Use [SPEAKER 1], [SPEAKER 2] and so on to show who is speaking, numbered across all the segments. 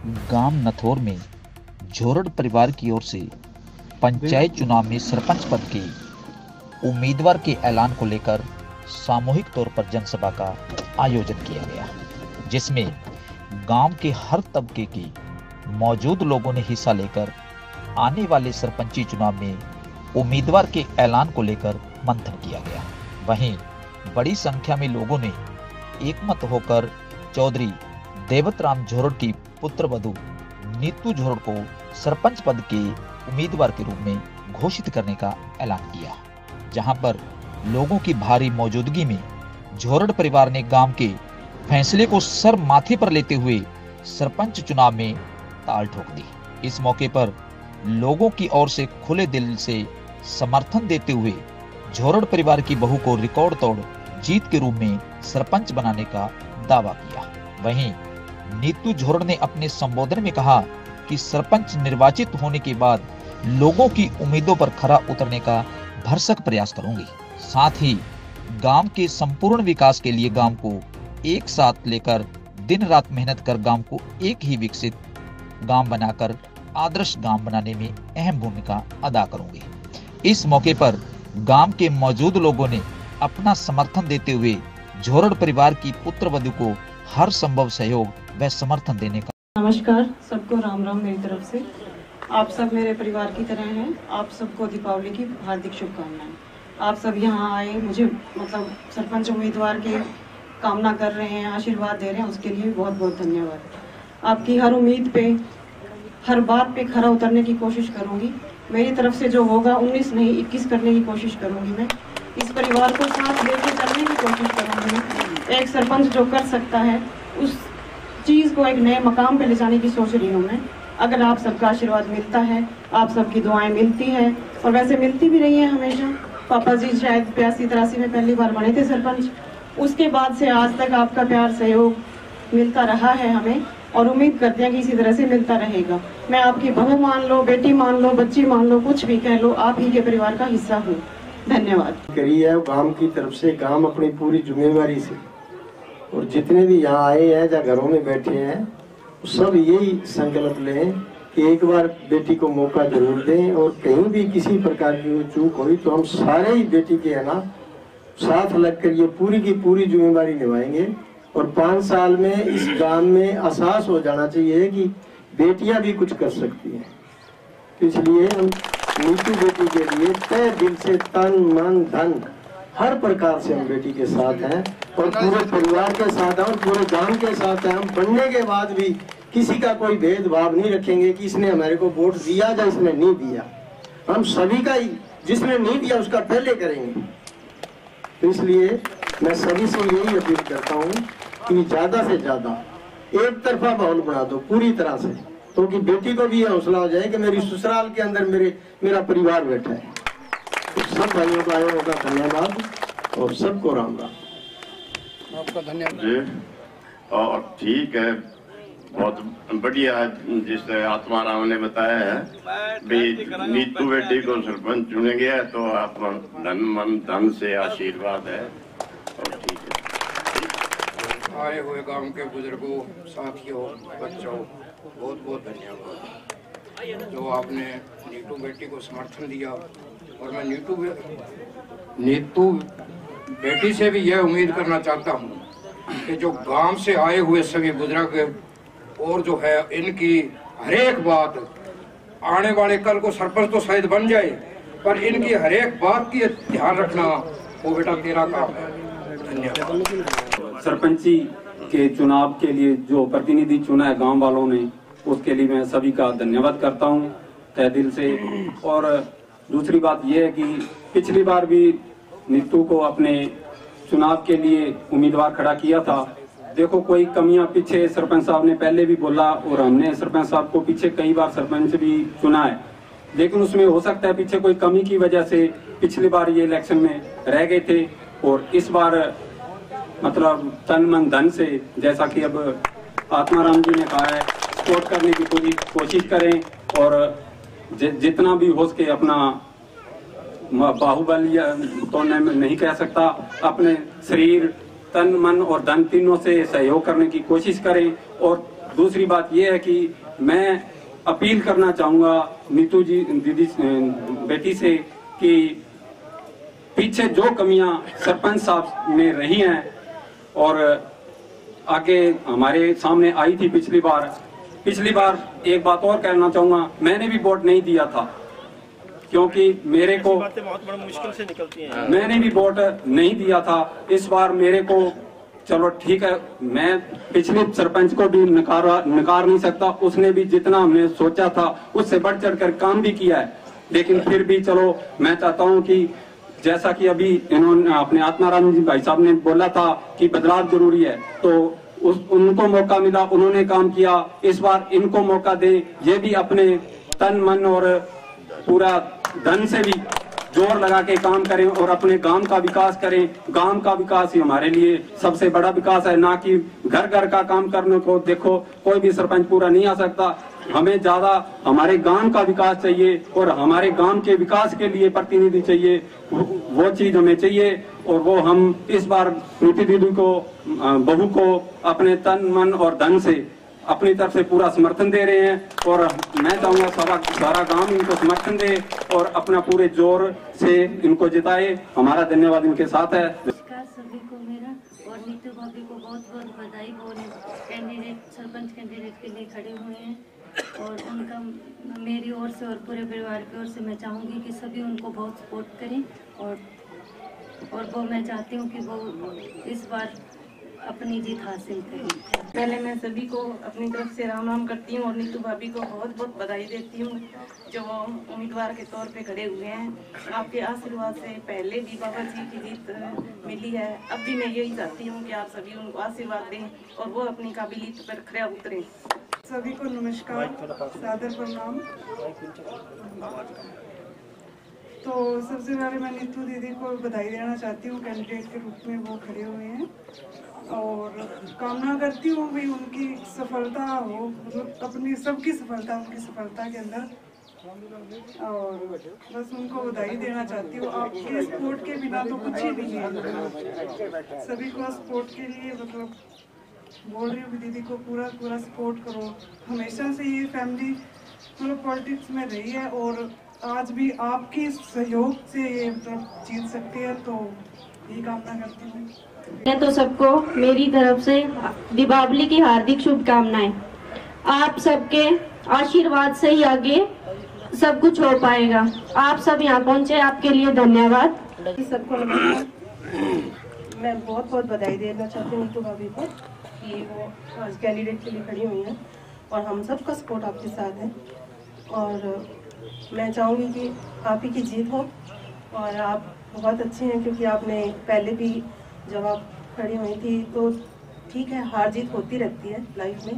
[SPEAKER 1] गांव नथौर में झोरड़ परिवार की ओर से पंचायत चुनाव में सरपंच पद के उम्मीदवार के ऐलान को लेकर सामूहिक तौर पर जनसभा का आयोजन किया गया, जिसमें गांव के हर तबके के मौजूद लोगों ने हिस्सा लेकर आने वाले सरपंची चुनाव में उम्मीदवार के ऐलान को लेकर मंथन किया गया। वहीं बड़ी संख्या में लोगों ने एकमत होकर चौधरी देवतराम झोरड़ की पुत्रवधू नीतू झोरड़ को सरपंच पद के उम्मीदवार के रूप में घोषित करने का ऐलान किया, जहां पर लोगों की भारी मौजूदगी में झोरड़ परिवार ने गांव के फैसले को सर माथे पर लेते हुए सरपंच चुनाव में ताल ठोक दी। इस मौके पर लोगों की ओर से खुले दिल से समर्थन देते हुए झोरड़ परिवार की बहू को रिकॉर्ड तोड़ जीत के रूप में सरपंच बनाने का दावा किया। वहीं नीतू झोरड़ ने अपने संबोधन में कहा कि सरपंच निर्वाचित होने के बाद लोगों की उम्मीदों पर खरा उतरने का भरसक प्रयास करूंगी। साथ ही गांव के संपूर्ण विकास के लिए गांव को एक साथ लेकर दिन रात मेहनत कर गांव को एक ही विकसित गांव बनाकर आदर्श गांव बनाने में अहम भूमिका अदा करूंगी। इस मौके पर गांव के मौजूद लोगों ने अपना समर्थन देते हुए झोरड़ परिवार की पुत्रवधू को हर संभव सहयोग व समर्थन देने का।
[SPEAKER 2] नमस्कार, सबको राम राम मेरी तरफ से। आप सब मेरे परिवार की तरह हैं। आप सबको दीपावली की हार्दिक शुभकामनाएं। आप सब यहाँ आए, मुझे सरपंच उम्मीदवार के कामना कर रहे हैं, आशीर्वाद दे रहे हैं, उसके लिए बहुत बहुत धन्यवाद। आपकी हर उम्मीद पे, हर बात पे खरा उतरने की कोशिश करूँगी। मेरी तरफ से जो होगा 19 नहीं 21 करने की कोशिश करूँगी। मैं इस परिवार को साथ लेके चलने की कोशिश करूँगी। एक सरपंच जो कर सकता है उस चीज़ को एक नए मकाम पे ले जाने की सोच रही हूँ मैं। अगर आप सबका आशीर्वाद मिलता है, आप सबकी दुआएं मिलती है, और वैसे मिलती भी रही है हमेशा। पापा जी शायद 82-83 में पहली बार बने थे सरपंच, उसके बाद से आज तक आपका प्यार सहयोग मिलता रहा है हमें, और उम्मीद करते हैं कि इसी तरह से मिलता रहेगा। मैं आपकी बहू मान लो, बेटी मान लो, बच्ची मान लो, कुछ भी कह लो, आप ही के परिवार का हिस्सा हूँ। धन्यवाद।
[SPEAKER 3] करी है गांव की तरफ से, गांव अपनी पूरी जिम्मेवारी से, और जितने भी यहाँ आए हैं या घरों में बैठे हैं, सब यही संकल्प लें कि एक बार बेटी को मौका जरूर दें, और कहीं भी किसी प्रकार की चूक हुई तो हम सारे ही बेटी के है ना साथ लगकर ये पूरी की पूरी जिम्मेवारी निभाएंगे। और 5 साल में इस गांव में एहसास हो जाना चाहिए कि बेटियां भी कुछ कर सकती हैं। तो इसलिए हम नीतू बेटी के लिए तय दिल से, तन मन धन हर प्रकार से हम बेटी के साथ हैं, और पूरे परिवार के साथ हैं, और पूरे गांव के साथ हैं। हम बनने के बाद भी किसी का कोई भेदभाव नहीं रखेंगे कि इसने हमारे को वोट दिया या इसने नहीं दिया। हम सभी का ही, जिसने नहीं दिया उसका पहले करेंगे। तो इसलिए मैं सभी से यही अपील करता हूँ कि ज्यादा से ज्यादा एक तरफा माहौल बना दो पूरी तरह से, तो कि बेटी को भी हौसला हो जाए कि मेरी ससुराल के अंदर मेरा परिवार बैठा है। तो सब भाइयों को आयोजन का धन्यवाद, और सबको राम राम।
[SPEAKER 4] आपका धन्यवाद। और ठीक है, बहुत बढ़िया, जिस आत्माराम ने बताया है भी नीतू बेटी को सरपंच चुने गया, तो आप धन मन धन से आशीर्वाद है। और ठीक है,
[SPEAKER 5] आए हुए गांव के बुजुर्गों, साथियों, बच्चों, बहुत बहुत धन्यवाद जो आपने नीतू बेटी को समर्थन दिया। और मैं नीतू बेटी से भी यह उम्मीद करना चाहता हूँ कि जो गांव से आए हुए सभी बुजुर्ग, और जो है इनकी हर एक बात, आने वाले कल को सरपंच तो शायद बन जाए, पर इनकी हर एक बात की ध्यान रखना, वो बेटा तेरा काम है। धन्यवाद।
[SPEAKER 6] सरपंची के चुनाव के लिए जो प्रतिनिधि चुना है गांव वालों ने, उसके लिए मैं सभी का धन्यवाद करता हूं तहे दिल से। और दूसरी बात यह है कि पिछली बार भी नीतू को अपने चुनाव के लिए उम्मीदवार खड़ा किया था। देखो, कोई कमियां पीछे सरपंच साहब ने पहले भी बोला, और हमने सरपंच साहब को पीछे कई बार सरपंच भी चुना है, लेकिन उसमें हो सकता है पीछे कोई कमी की वजह से पिछली बार ये इलेक्शन में रह गए थे। और इस बार मतलब तन मन धन से, जैसा कि अब आत्माराम जी ने कहा है, सपोर्ट करने की पूरी कोशिश करें, और जितना भी हो सके अपना बाहुबल तो नहीं कह सकता, अपने शरीर, तन मन और धन तीनों से सहयोग करने की कोशिश करें। और दूसरी बात ये है कि मैं अपील करना चाहूंगा नीतू जी दीदी बेटी से कि पीछे जो कमियां सरपंच साहब में रही हैं और आगे हमारे सामने आई थी पिछली बार एक बात और कहना चाहूंगा, मैंने भी वोट नहीं दिया था क्योंकि मेरे को
[SPEAKER 7] बहुत बड़ी मुश्किल से निकलती हैं।
[SPEAKER 6] मैंने भी वोट नहीं दिया था। इस बार मेरे को चलो ठीक है, मैं पिछले सरपंच को भी नकार नहीं सकता, उसने भी जितना हमने सोचा था उससे बढ़ चढ़ कर काम भी किया है, लेकिन फिर भी चलो मैं चाहता हूं कि जैसा कि अभी इन्होंने अपने आत्माराम जी भाई साहब ने बोला था कि बदलाव जरूरी है, तो उनको मौका मिला, उन्होंने काम किया, इस बार इनको मौका दें, ये भी अपने तन मन और पूरा धन से भी जोर लगा के काम करें और अपने गांव का विकास करें। गांव का विकास ही हमारे लिए सबसे बड़ा विकास है, ना कि घर घर का काम करने को। देखो कोई भी सरपंच पूरा नहीं आ सकता, हमें ज्यादा हमारे गांव का विकास चाहिए और हमारे गांव के विकास के लिए प्रतिनिधि चाहिए, वो चीज हमें चाहिए और वो हम इस बार नीति दीदी को बहू को अपने तन मन और धन से अपनी तरफ से पूरा समर्थन दे रहे हैं और मैं चाहूंगा सारा गांव इनको समर्थन दे और अपना पूरे जोर से इनको जिताए। हमारा धन्यवाद इनके साथ है।
[SPEAKER 8] नमस्कार सभी को मेरा और नीतू भाभी को बहुत बहुत बधाई। वो सरपंच कैंडिडेट के लिए खड़े हुए हैं और उनका मेरी ओर से और पूरे परिवार की ओर से मैं चाहूँगी कि सभी उनको बहुत सपोर्ट करें और वो मैं चाहती हूँ कि वो इस बार अपनी जीत हासिल करें।
[SPEAKER 2] पहले मैं सभी को अपनी तरफ से राम राम करती हूँ और नीतू भाभी को बहुत बहुत बधाई देती हूँ जो उम्मीदवार के तौर पे खड़े हुए हैं। आपके आशीर्वाद से पहले भी बाबा जी की जीत मिली है, अब भी मैं यही चाहती हूँ कि आप सभी उनको आशीर्वाद दें और वो अपनी काबिलियत पर खरे उतरें।
[SPEAKER 9] सभी को नमस्कार, सादर प्रणाम। तो सबसे पहले मैं नीतू दीदी को बधाई देना चाहती हूँ, कैंडिडेट के रूप में वो खड़े हुए हैं और कामना करती हूँ भी उनकी सफलता हो, मतलब अपनी सबकी सफलता उनकी सफलता के अंदर, और बस उनको बधाई देना चाहती हूँ। आपके सपोर्ट के बिना तो कुछ ही नहीं है। सभी को सपोर्ट के लिए मतलब बोल रही हूँ दीदी को पूरा सपोर्ट करो। हमेशा से ये फैमिली मतलब पॉलिटिक्स में रही है और आज भी आपकी सहयोग से ये मतलब जीत सकती है, तो यही कामना करती हूँ।
[SPEAKER 10] तो सबको मेरी तरफ से दीपावली की हार्दिक शुभकामनाएं। आप सबके आशीर्वाद से ही आगे सब कुछ हो पाएगा। आप सब यहाँ पहुँचे, आपके लिए धन्यवाद।
[SPEAKER 11] सबको नमस्कार। मैं बहुत बहुत बधाई देना चाहती हूँ नीतू भाभी को कि वो आज कैंडिडेट के लिए खड़ी हुई हैं और हम सबका सपोर्ट आपके साथ है और मैं चाहूँगी कि आप ही की जीत हो और आप बहुत अच्छे हैं क्योंकि आपने पहले भी जब आप खड़ी हुई थी तो ठीक है, हार जीत होती रहती है लाइफ में,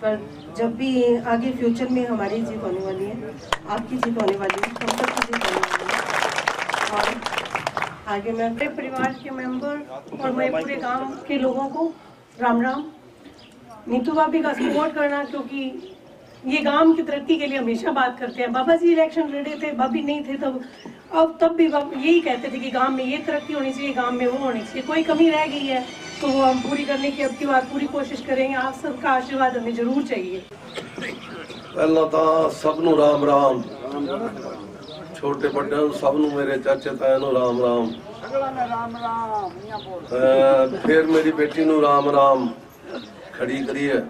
[SPEAKER 11] पर जब भी आगे फ्यूचर में हमारी जीत होने वाली है, आपकी जीत होने वाली है, हम सबकी जीत होने वाली है। और आगे मैं अपने परिवार के मेंबर और मैं पूरे गांव के लोगों को राम राम। नीतू भाभी का सपोर्ट करना, क्योंकि ये गांव की तरक्की के लिए हमेशा बात करते हैं। बाबा जी इलेक्शन लड़े थे, भाभी नहीं थे तब भी यही कहते थे कि गांव में ये तरक्की होनी चाहिए, गांव में वो होनी चाहिए, कोई कमी रह गई है तो वो हम पूरी करने की अब की बार पूरी कोशिश करेंगे। आप सबका आशीर्वाद हमें जरूर चाहिए।
[SPEAKER 12] पहला तो सबनू राम राम, छोटे बड़े सबनू मेरे चाचे ताए नू राम राम, फिर मेरी बेटी नू राम राम खड़ी करी है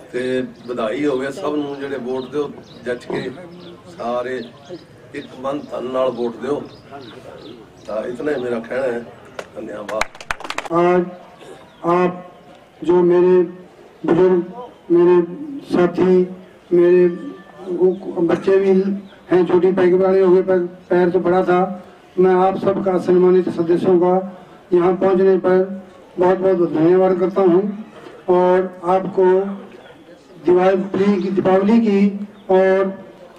[SPEAKER 12] ते बधाई होवे सबनू जेडे वोट दो जज के सारे एक मन तन नाल वोट दो। इतना ही मेरा कहना है, धन्यवाद।
[SPEAKER 3] आज आप जो मेरे बुजुर्ग, मेरे साथी, मेरे बच्चे भी हैं, छोटी पैक वाले हो गए, पैर तो बड़ा था, मैं आप सबका सम्मानित सदस्यों का यहाँ पहुँचने पर बहुत बहुत धन्यवाद करता हूँ और आपको दीपावली की और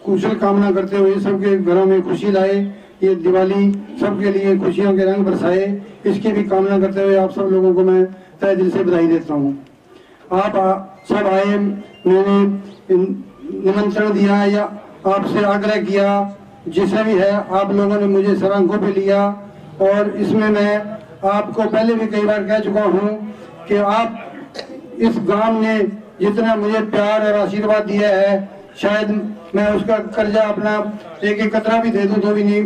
[SPEAKER 3] कुशल कामना करते हुए सबके घरों में खुशी लाए, ये दिवाली सबके लिए खुशियों के रंग बरसाए, इसकी भी कामना करते हुए आप सब लोगों को मैं तहे दिल से बधाई देता हूँ। आप सब आए, मैंने निमंत्रण दिया या आपसे आग्रह किया, जिसे भी है आप लोगों ने मुझे सरांखों पे लिया और इसमें मैं आपको पहले भी कई बार कह चुका हूँ कि आप
[SPEAKER 13] इस गांव ने जितना मुझे प्यार और आशीर्वाद दिया है, शायद मैं उसका कर्जा अपना एक एक कतरा भी दे दूं तो भी नहीं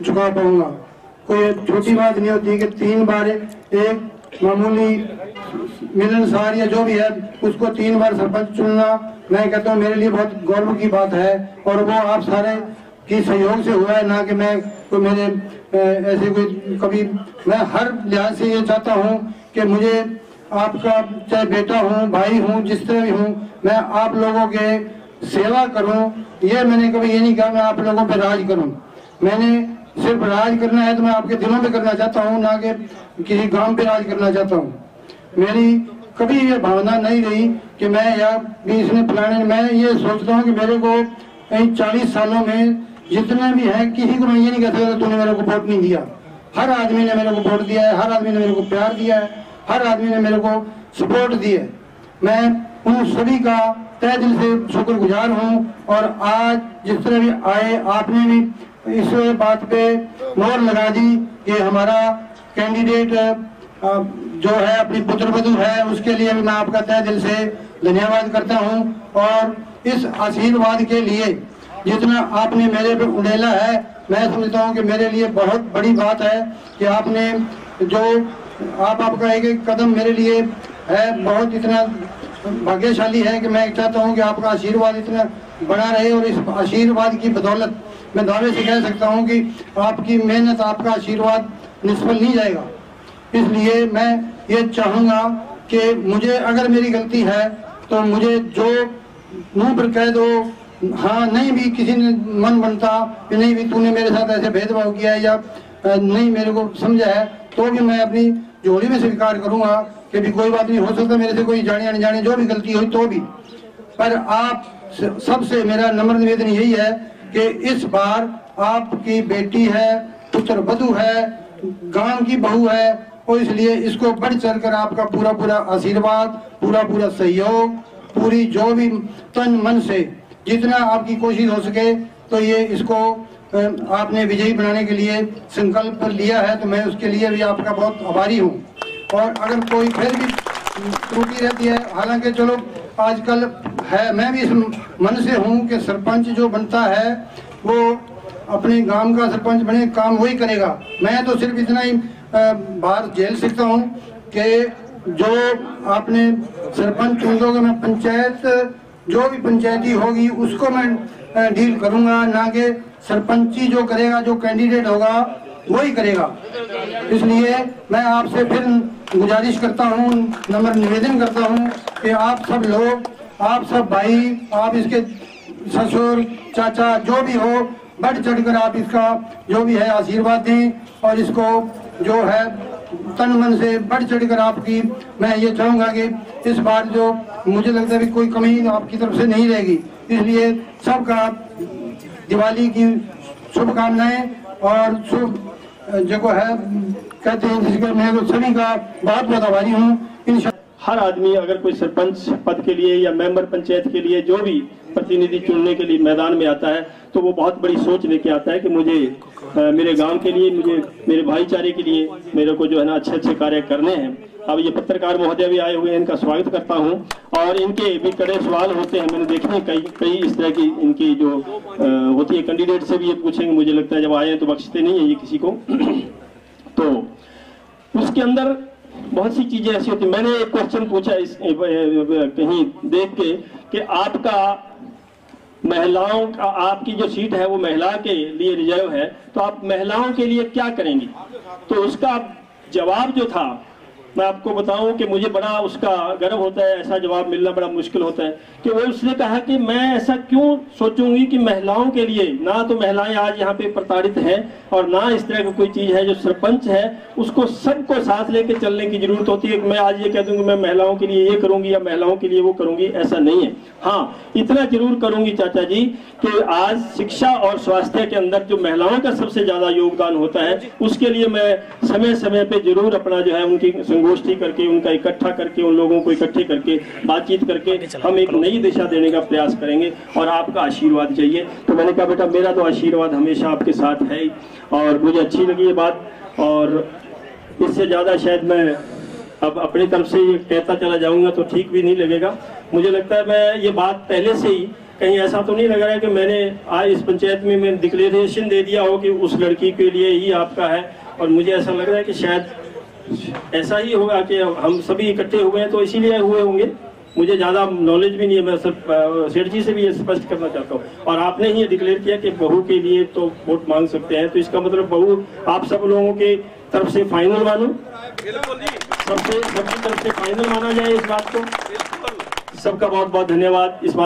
[SPEAKER 13] चुका पाऊंगा। कोई छोटी बात नहीं होती कि 3 बार एक मामूली मिलनसार या जो भी है उसको 3 बार सरपंच चुनना, मैं कहता हूँ मेरे लिए बहुत गौरव की बात है। और वो आप सारे की सहयोग से हुआ है, ना कि मैं कोई मेरे ऐसे कोई कभी। मैं हर लिहाज से ये चाहता हूँ कि मुझे आपका चाहे बेटा हूँ, भाई हूँ, जिस तरह भी हूँ, मैं आप लोगों के सेवा करूँ। ये मैंने कभी ये नहीं कहा मैं आप लोगों पे राज करूँ। मैंने सिर्फ राज करना है तो मैं आपके दिलों पे करना चाहता हूँ, ना कि किसी गांव पे राज करना चाहता हूँ। मेरी कभी ये भावना नहीं रही कि मैं या भी इसने फलाने। मैं ये सोचता हूँ कि मेरे को इन 40 सालों में जितने भी हैं, किसी को मैं ये नहीं कह सकता तूने मेरे को वोट नहीं दिया। हर आदमी ने मेरे को वोट दिया है, हर आदमी ने मेरे को प्यार दिया है, हर आदमी ने मेरे को सपोर्ट दी है। मैं उन सभी का तहे दिल से शुक्रगुजार हूँ। और आज जिस तरह भी आए, आपने भी इस बात पे मोहर लगा दी कि हमारा कैंडिडेट जो है अपनी पुत्रवधू है, उसके लिए भी मैं आपका तहे दिल से धन्यवाद करता हूँ। और इस आशीर्वाद के लिए जितना आपने मेरे पे उड़ेला है, मैं समझता हूँ कि मेरे लिए बहुत बड़ी बात है कि आपने जो आपका एक एक कदम मेरे लिए है बहुत इतना भाग्यशाली है कि मैं चाहता हूँ कि आपका आशीर्वाद इतना बना रहे। और इस आशीर्वाद की बदौलत मैं दावे से कह सकता हूँ कि आपकी मेहनत, आपका आशीर्वाद निष्फल नहीं जाएगा। इसलिए मैं ये चाहूँगा कि मुझे अगर मेरी गलती है तो मुझे जो मुंह पर कह दो, हाँ नहीं भी किसी ने मन बनता कि नहीं भी तूने मेरे साथ ऐसे भेदभाव किया है या नहीं मेरे को समझा है, तो भी मैं अपनी झोली में स्वीकार करूंगा कि भी कोई बात नहीं, हो सकता मेरे से कोई जाने अनजाने जो भी गलती हुई तो भी। पर आप सबसे मेरा नम्र निवेदन यही है कि इस बार आपकी बेटी है, पुत्र वधू है, गांव की बहू है, और इसलिए इसको बढ़ चढ़ कर आपका पूरा पूरा आशीर्वाद, पूरा पूरा सहयोग, पूरी जो भी तन मन से जितना आपकी कोशिश हो सके तो ये इसको आपने विजयी बनाने के लिए संकल्प लिया है, तो मैं उसके लिए भी आपका बहुत आभारी हूँ। और अगर कोई फिर भी त्रुटि रहती है, हालांकि चलो आजकल है, मैं भी इस मन से हूँ कि सरपंच जो बनता है वो अपने गांव का सरपंच बने, काम वही करेगा। मैं तो सिर्फ इतना ही बाहर झेल सकता हूँ कि जो आपने सरपंच चुन दोगे, मैं पंचायत जो भी पंचायती होगी उसको मैं डील करूंगा, ना कि सरपंची जो करेगा, जो कैंडिडेट होगा वही करेगा। इसलिए मैं आपसे फिर गुजारिश करता हूँ, नम्र निवेदन करता हूँ कि आप सब लोग, आप सब भाई, आप इसके ससुर चाचा जो भी हो, बढ़ चढ़कर आप इसका जो भी है आशीर्वाद दें। और इसको जो है तन मन से बढ़ चढ़कर आपकी, मैं ये चाहूँगा कि इस बार जो मुझे लगता है भी कोई कमी आपकी तरफ से नहीं रहेगी। इसलिए सबका दिवाली की शुभकामनाएं और शुभ जो है कहते हैं जिसके मैं सभी का बहुत बहुत आभारी हूँ।
[SPEAKER 7] हर आदमी अगर कोई सरपंच पद के लिए या मेंबर पंचायत के लिए जो भी प्रतिनिधि चुनने के लिए मैदान में आता है तो वो बहुत बड़ी सोच लेके आता है कि मुझे मेरे गांव के लिए, मुझे मेरे भाईचारे के लिए मेरे को जो है ना अच्छे अच्छे कार्य करने हैं। अब ये पत्रकार महोदय भी आए हुए हैं, इनका स्वागत करता हूं। और इनके भी कड़े सवाल होते हैं, मैंने देखे हैं कई इस तरह की इनकी जो होती है, कैंडिडेट से भी ये पूछेंगे, मुझे लगता है जब आए तो बख्शते नहीं है ये किसी को। तो उसके अंदर बहुत सी चीजें ऐसी होती। मैंने एक क्वेश्चन पूछा इस कहीं देख के कि आपका महिलाओं का, आपकी जो सीट है वो महिला के लिए रिजर्व है, तो आप महिलाओं के लिए क्या करेंगी? तो उसका जवाब जो था, मैं आपको बताऊं कि मुझे बड़ा उसका गर्व होता है, ऐसा जवाब मिलना बड़ा मुश्किल होता है कि वो उसने कहा कि मैं ऐसा क्यों सोचूंगी कि महिलाओं के लिए, ना तो महिलाएं आज यहाँ पे प्रताड़ित हैं और ना इस तरह की कोई चीज है। जो सरपंच है उसको सबको साथ लेके चलने की जरूरत होती है। मैं आज ये कह दूंगी मैं महिलाओं के लिए ये करूंगी या महिलाओं के लिए वो करूंगी, ऐसा नहीं है। हाँ, इतना जरूर करूंगी चाचा जी कि आज शिक्षा और स्वास्थ्य के अंदर जो महिलाओं का सबसे ज्यादा योगदान होता है उसके लिए मैं समय समय पे जरूर अपना जो है उनकी गोष्ठी करके, उनका इकट्ठा करके, उन लोगों को इकट्ठे करके बातचीत करके हम एक नई दिशा देने का प्रयास करेंगे। और आपका आशीर्वाद चाहिए। तो मैंने कहा बेटा मेरा तो आशीर्वाद हमेशा आपके साथ है। और मुझे अच्छी लगी ये बात, और इससे ज्यादा शायद मैं अब अपनी तरफ से ये कहता चला जाऊंगा तो ठीक भी नहीं लगेगा। मुझे लगता है मैं ये बात पहले से ही कहीं ऐसा तो नहीं लग रहा है कि मैंने आज इस पंचायत में मैं डिक्लेरेशन दे दिया हो कि उस लड़की के लिए ही आपका है, और मुझे ऐसा लग रहा है कि शायद ऐसा ही होगा कि हम सभी इकट्ठे हुए हैं तो इसीलिए हुए होंगे। मुझे ज़्यादा नॉलेज भी नहीं है, मैं सिर्फ सेठ जी से भी ये स्पष्ट करना चाहता हूँ। और आपने ही डिक्लेयर किया कि बहू के लिए तो वोट मांग सकते हैं, तो इसका मतलब बहू आप सब लोगों के तरफ से फाइनल मानो, सबकी तरफ से फाइनल माना जाए इस बात को। सबका बहुत बहुत धन्यवाद। इस